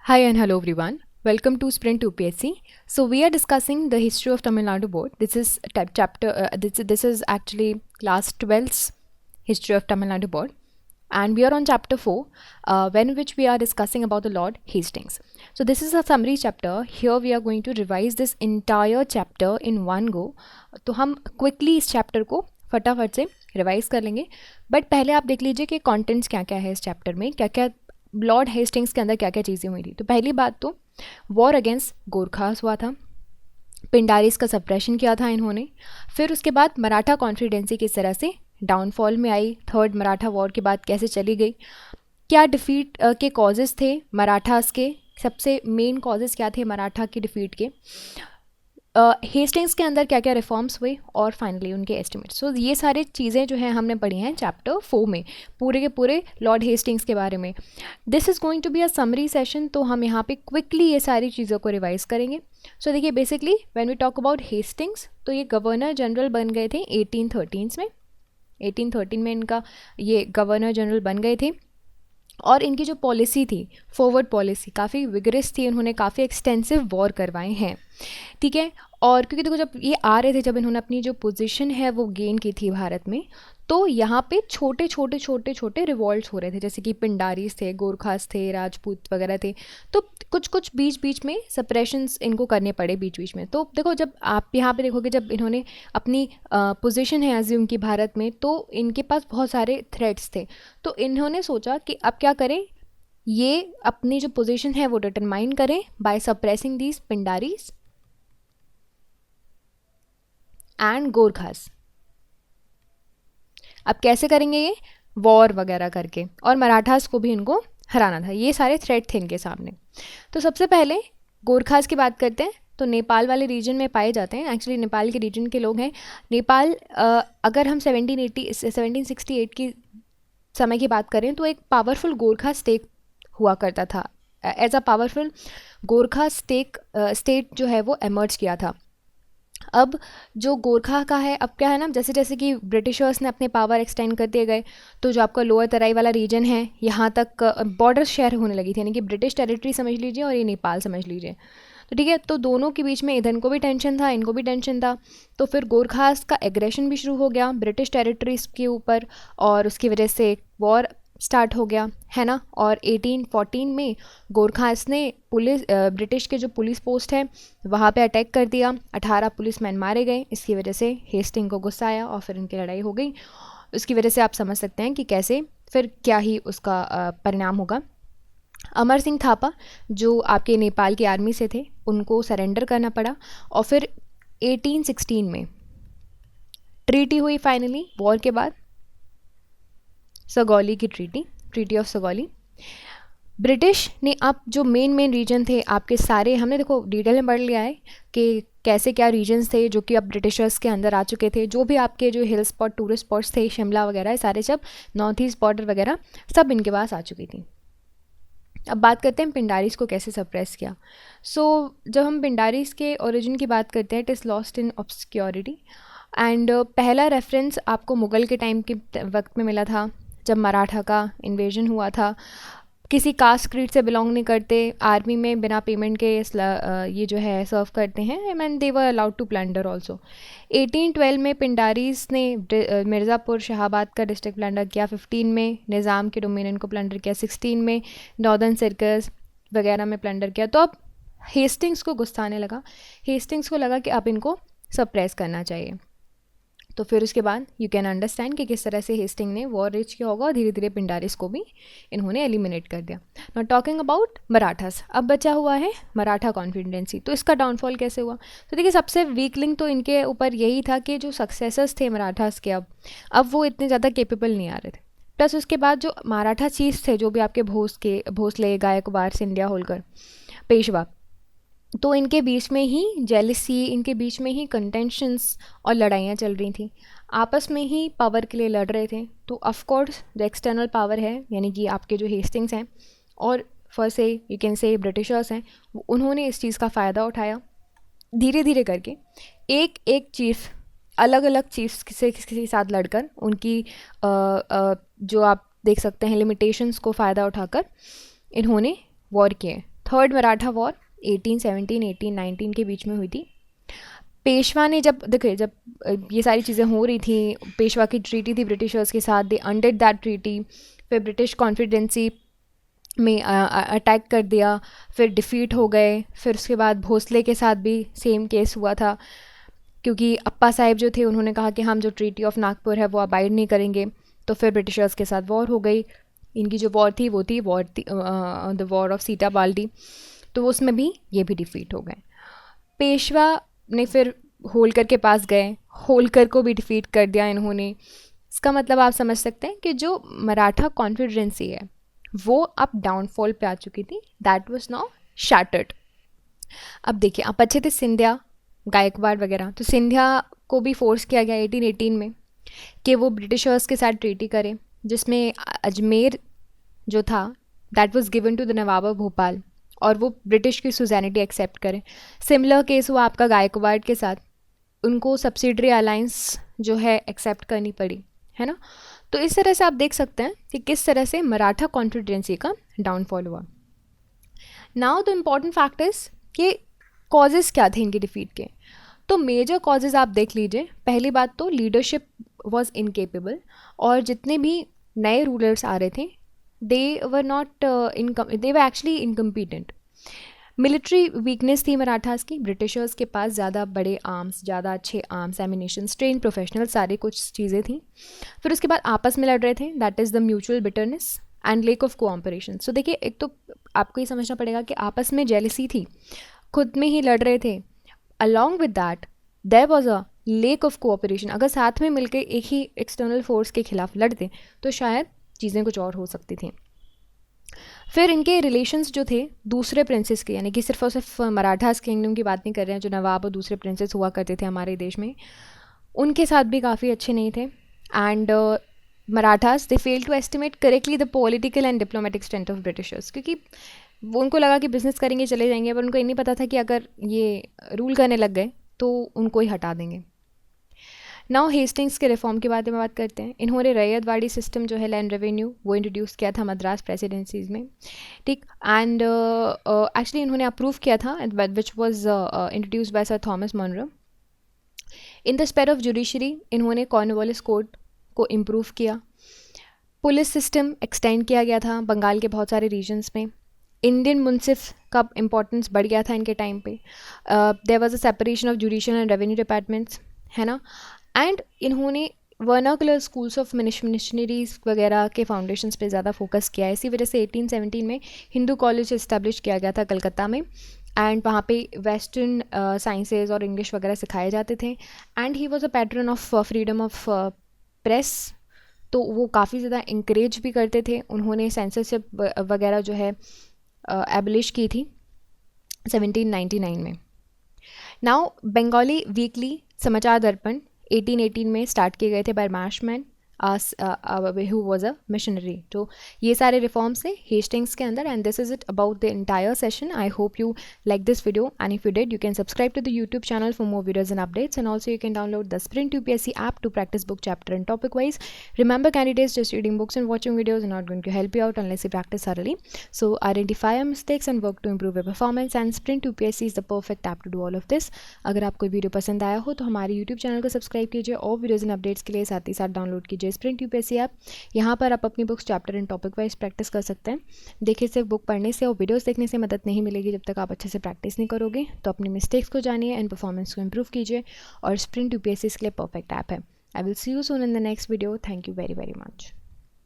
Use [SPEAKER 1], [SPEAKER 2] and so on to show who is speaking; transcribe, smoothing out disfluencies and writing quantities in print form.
[SPEAKER 1] Hi and hello everyone. Welcome to Sprint UPSC. So we are discussing the history of Tamil Nadu board. This is chapter. This is actually class 12's history of Tamil Nadu board, and we are on chapter 4, when which we are discussing about the Lord Hastings. So this is a summary chapter. Here we are going to revise this entire chapter in one go. तो हम quickly इस chapter को फटाफट से revise कर लेंगे. But पहले आप देख लीजिए कि कंटेंट्स क्या क्या है इस चैप्टर में, क्या क्या लॉर्ड हेस्टिंग्स के अंदर क्या क्या चीज़ें हुई थी. तो पहली बात तो वॉर अगेंस्ट गोरखास हुआ था, पिंडारीज का सप्रेशन किया था इन्होंने. फिर उसके बाद मराठा कॉन्फिडेंसी किस तरह से डाउनफॉल में आई, थर्ड मराठा वॉर के बाद कैसे चली गई, क्या डिफीट के कॉजेज़ थे मराठास के, सबसे मेन कॉजेज़ क्या थे मराठा की डिफीट के, हेस्टिंग्स के अंदर क्या क्या रिफॉर्म्स हुए, और फाइनली उनके एस्टिमेट्स. सो ये सारी चीज़ें जो हैं हमने पढ़ी हैं चैप्टर 4 में, पूरे के पूरे लॉर्ड हेस्टिंग्स के बारे में. This is going to be a summary session, तो हम यहाँ पे क्विकली ये सारी चीज़ों को रिवाइज करेंगे. सो देखिए, basically when we talk about Hastings, तो ये गवर्नर जनरल बन गए थे 1813 में. 1813 में इनका ये गवर्नर जनरल बन गए थे, और इनकी जो पॉलिसी थी, फॉरवर्ड पॉलिसी, काफ़ी विगरस थी. उन्होंने काफ़ी एक्सटेंसिव वॉर करवाए हैं, ठीक है. और क्योंकि देखो, जब ये आ रहे थे, जब इन्होंने अपनी जो पोजीशन है वो गेन की थी भारत में, तो यहाँ पे छोटे छोटे छोटे छोटे रिवॉल्ट्स हो रहे थे, जैसे कि पिंडारीज थे, गोरखास थे, राजपूत वगैरह थे. तो कुछ कुछ बीच बीच में सप्रेशंस इनको करने पड़े बीच बीच में. तो देखो, जब आप यहाँ पे देखोगे, जब इन्होंने अपनी पोजीशन है अज्यूम की भारत में, तो इनके पास बहुत सारे थ्रेट्स थे. तो इन्होंने सोचा कि अब क्या करें, ये अपनी जो पोजीशन है वो डिटरमाइन करें by suppressing these Pindaris and Gorkhas. अब कैसे करेंगे ये, वॉर वगैरह करके, और मराठास को भी इनको हराना था. ये सारे थ्रेट थे इनके सामने. तो सबसे पहले गोरखास की बात करते हैं. तो नेपाल वाले रीजन में पाए जाते हैं, एक्चुअली नेपाल के रीजन के लोग हैं. नेपाल, अगर हम 1768 की समय की बात करें, तो एक पावरफुल गोरखा स्टेट हुआ करता था. As a powerful Gorkha state जो है वो एमर्ज किया था. अब जो गोरखा का है, अब क्या है ना, जैसे जैसे कि ब्रिटिशर्स ने अपने पावर एक्सटेंड करते गए, तो जो आपका लोअर तराई वाला रीजन है, यहाँ तक बॉर्डर शेयर होने लगी थी, यानी कि ब्रिटिश टेरिटरी समझ लीजिए और ये नेपाल समझ लीजिए. तो ठीक है, तो दोनों के बीच में इधर को भी टेंशन था, इनको भी टेंशन था. तो फिर गोरखास का एग्रेशन भी शुरू हो गया ब्रिटिश टेरिटरीज के ऊपर, और उसकी वजह से वॉर स्टार्ट हो गया, है ना. और 1814 में गोरखास ने ब्रिटिश के जो पुलिस पोस्ट है वहाँ पे अटैक कर दिया. 18 पुलिसमैन मारे गए. इसकी वजह से हेस्टिंग को गुस्सा आया और फिर इनकी लड़ाई हो गई. उसकी वजह से आप समझ सकते हैं कि कैसे फिर क्या ही उसका परिणाम होगा. अमर सिंह थापा, जो आपके नेपाल की आर्मी से थे, उनको सरेंडर करना पड़ा. और फिर 1816 में ट्रीटी हुई फाइनली वॉर के बाद, सगौली की ट्रीटी ऑफ सगौली. ब्रिटिश ने अब जो मेन रीजन थे आपके सारे, हमने देखो डिटेल में पढ़ लिया है कि कैसे क्या रीजन्स थे जो कि अब ब्रिटिशर्स के अंदर आ चुके थे. जो भी आपके जो हिल स्पॉट, टूरिस्ट स्पॉट्स थे, शिमला वगैरह, सारे सब नॉर्थ ईस्ट बॉर्डर वगैरह सब इनके पास आ चुकी थी. अब बात करते हैं पिंडारीज को कैसे सप्रेस किया. सो जब हम पिंडारीज के ओरिजिन की बात करते हैं, it is lost in obscurity. And पहला रेफरेंस आपको मुग़ल के टाइम के वक्त में मिला था, जब मराठा का इन्वेजन हुआ था. किसी कास्ट क्रीड से बिलोंग नहीं करते, आर्मी में बिना पेमेंट के ये जो है सर्व करते हैं, and they were allowed to plunder also. 1812 में पिंडारीज ने मिर्ज़ापुर शहाबाद का डिस्ट्रिक्ट प्लंडर किया. 15 में निज़ाम के डोमिनियन को प्लंडर किया. 16 में नॉर्दर्न सर्कस वगैरह में प्लंडर किया. तो अब हेस्टिंग्स को गुस्सा आने लगा. हेस्टिंग्स को लगा कि अब इनको सप्रेस करना चाहिए. तो फिर उसके बाद यू कैन अंडरस्टैंड कि किस तरह से हेस्टिंग ने वॉर रेज किया होगा, और धीरे धीरे पिंडारीज को भी इन्होंने एलिमिनेट कर दिया. नाउ टॉकिंग अबाउट मराठास, अब बचा हुआ है मराठा कॉन्फिडेंसी. तो इसका डाउनफॉल कैसे हुआ. तो देखिए, सबसे वीक लिंक तो इनके ऊपर यही था कि जो सक्सेसर्स थे मराठास के, अब वो इतने ज़्यादा केपेबल नहीं आ रहे थे. प्लस उसके बाद जो मराठा चीफ्स थे, जो भी आपके भोसले, गायकवाड़, सिंधिया, होलकर, पेशवा, तो इनके बीच में ही जेलसी, इनके बीच में ही कंटेंशंस और लड़ाइयाँ चल रही थी. आपस में ही पावर के लिए लड़ रहे थे. तो ऑफ कोर्स जो एक्सटर्नल पावर है, यानी कि आपके जो हेस्टिंग्स हैं और फर्स्ट से यू कैन से ब्रिटिशर्स हैं, उन्होंने इस चीज़ का फ़ायदा उठाया. धीरे धीरे करके एक एक चीफ, अलग अलग चीफ्स से किसी के साथ लड़कर, उनकी जो आप देख सकते हैं लिमिटेशंस को फ़ायदा उठाकर इन्होंने वॉर किए. थर्ड मराठा वॉर 1817 1819 के बीच में हुई थी। पेशवा ने जब देखिए, जब ये सारी चीज़ें हो रही थी, पेशवा की ट्रीटी थी ब्रिटिशर्स के साथ, दे अंडर्ड दैट ट्रीटी, फिर ब्रिटिश कॉन्फिडेंसी में अटैक कर दिया, फिर डिफ़ीट हो गए। फिर उसके बाद भोसले के साथ भी सेम केस हुआ था, क्योंकि अप्पा साहिब जो थे उन्होंने कहा कि हम जो ट्रीटी ऑफ नागपुर है वो अबाइड नहीं करेंगे, तो फिर ब्रिटिशर्स के साथ वॉर हो गई। इनकी जो वॉर थी वो थी द वॉर ऑफ सीता बाल्डी, तो उसमें भी ये भी डिफ़ीट हो गए। पेशवा ने फिर होलकर के पास गए, होलकर को भी डिफ़ीट कर दिया इन्होंने। इसका मतलब आप समझ सकते हैं कि जो मराठा कॉन्फिडेंसी है वो अब डाउनफॉल पे आ चुकी थी, दैट वाज नाउ शैटर्ड। अब देखिए, आप अच्छे थे सिंधिया, गायकवाड़ वगैरह, तो सिंधिया को भी फोर्स किया गया 1818 में कि वो ब्रिटिशर्स के साथ ट्रीटी करें, जिसमें अजमेर जो था that was given to the Nawab of Bhopal, और वो ब्रिटिश की सुजैनिटी एक्सेप्ट करें। सिमिलर केस हुआ आपका गायकवाड़ के साथ, उनको सब्सिडरी अलायंस जो है एक्सेप्ट करनी पड़ी, है ना। तो इस तरह से आप देख सकते हैं कि किस तरह से मराठा कॉन्फिडेंसी का डाउनफॉल हुआ। Now the important fact is कि कॉजेज़ क्या थे इनकी डिफीट के। तो मेजर कॉजेज़ आप देख लीजिए। पहली बात तो लीडरशिप वॉज इनकेपेबल, और जितने भी नए रूलर्स आ रहे थे they were actually incompetent. Military weakness थी मराठास की, ब्रिटिशर्स के पास ज़्यादा बड़े आर्म्स, ज़्यादा अच्छे आर्म्स, एमिनेशन, ट्रेन प्रोफेशनल, सारी कुछ चीज़ें थी। फिर उसके बाद आपस में लड़ रहे थे, that is the mutual bitterness and lack of cooperation. So देखिए, एक तो आपको ये समझना पड़ेगा कि आपस में जेलसी थी, खुद में ही लड़ रहे थे। Along with that there was a lack of cooperation. अगर साथ में मिलकर एक ही एक्सटर्नल फोर्स के खिलाफ लड़ते तो शायद चीज़ें कुछ और हो सकती थी। फिर इनके रिलेशंस जो थे दूसरे प्रिंसेस के, यानी कि सिर्फ और सिर्फ मराठास किंगडम की बात नहीं कर रहे हैं, जो नवाब और दूसरे प्रिंसेस हुआ करते थे हमारे देश में, उनके साथ भी काफ़ी अच्छे नहीं थे। And Marathas they fail to estimate correctly the political and diplomatic strength of Britishers, क्योंकि वो उनको लगा कि बिजनेस करेंगे चले जाएंगे, पर उनको ये नहीं पता था कि अगर ये रूल करने लग गए तो उनको ही हटा देंगे। नाउ हेस्टिंग्स के रिफॉर्म के बारे में बात करते हैं। इन्होंने रैयतवाड़ी सिस्टम जो है, लैंड रेवेन्यू, वो इंट्रोड्यूस किया था मद्रास प्रेसिडेंसीज में, ठीक। एंड एक्चुअली इन्होंने अप्रूव किया था, which was introduce by sir Thomas Monroe. In the sphere of judiciary इन्होंने कॉर्नवालिस कोड को इम्प्रूव किया। पुलिस सिस्टम एक्सटेंड किया गया था बंगाल के बहुत सारे रीजन्स में। इंडियन मुंसिफ का इंपॉर्टेंस बढ़ गया था इनके टाइम पे। There was a separation of judicial and revenue departments, है ना। एंड इन्होंने वर्नाकुलर स्कूल्स ऑफ मिशनरीज वगैरह के फाउंडेशंस पे ज़्यादा फोकस किया है। इसी वजह से 1817 में हिंदू कॉलेज इस्टेब्लिश किया गया था कलकत्ता में, एंड वहाँ पे वेस्टर्न साइंसेज और इंग्लिश वगैरह सिखाए जाते थे। And he was a pattern of freedom of press, तो वो काफ़ी ज़्यादा इंकरेज भी करते थे। उन्होंने सेंसरशिप वगैरह जो है एबलिश की थी 1799 में। नाउ बंगाली वीकली समाचार दर्पण 1818 में स्टार्ट किए गए थे by Marshman who was a missionary. तो ये सारे रिफॉर्म्स थे हेस्टिंग्स के अंदर, and this is it about the entire session. I hope you like this video, and if you did, you can subscribe to the YouTube channel for more videos and updates, and also you can download the Sprint UPSC app to practice book chapter and topic wise. Remember candidates, just reading books and watching videos are not going to help you out unless you practice thoroughly. So identify your mistakes and work to improve your performance, and Sprint UPSC is the perfect app to do all of this. अगर आपको video पसंद आया हो तो हमारे YouTube channel को subscribe कीजिए और वीडियोज़ एंड अपडेट्स के लिए साथ ही साथ डाउनलोड कीजिए स्प्रिंट यूपीएससी ऐप। यहाँ पर आप अपनी books chapter and topic wise practice कर सकते हैं। देखिए, सिर्फ बुक पढ़ने से और वीडियोस देखने से मदद नहीं मिलेगी जब तक आप अच्छे से प्रैक्टिस नहीं करोगे। तो अपनी मिस्टेक्स को जानिए एंड परफॉर्मेंस को इम्प्रूव कीजिए, और स्प्रिंट यूपीएससी के लिए परफेक्ट ऐप है। I will see you soon in the next video. Thank you very very much.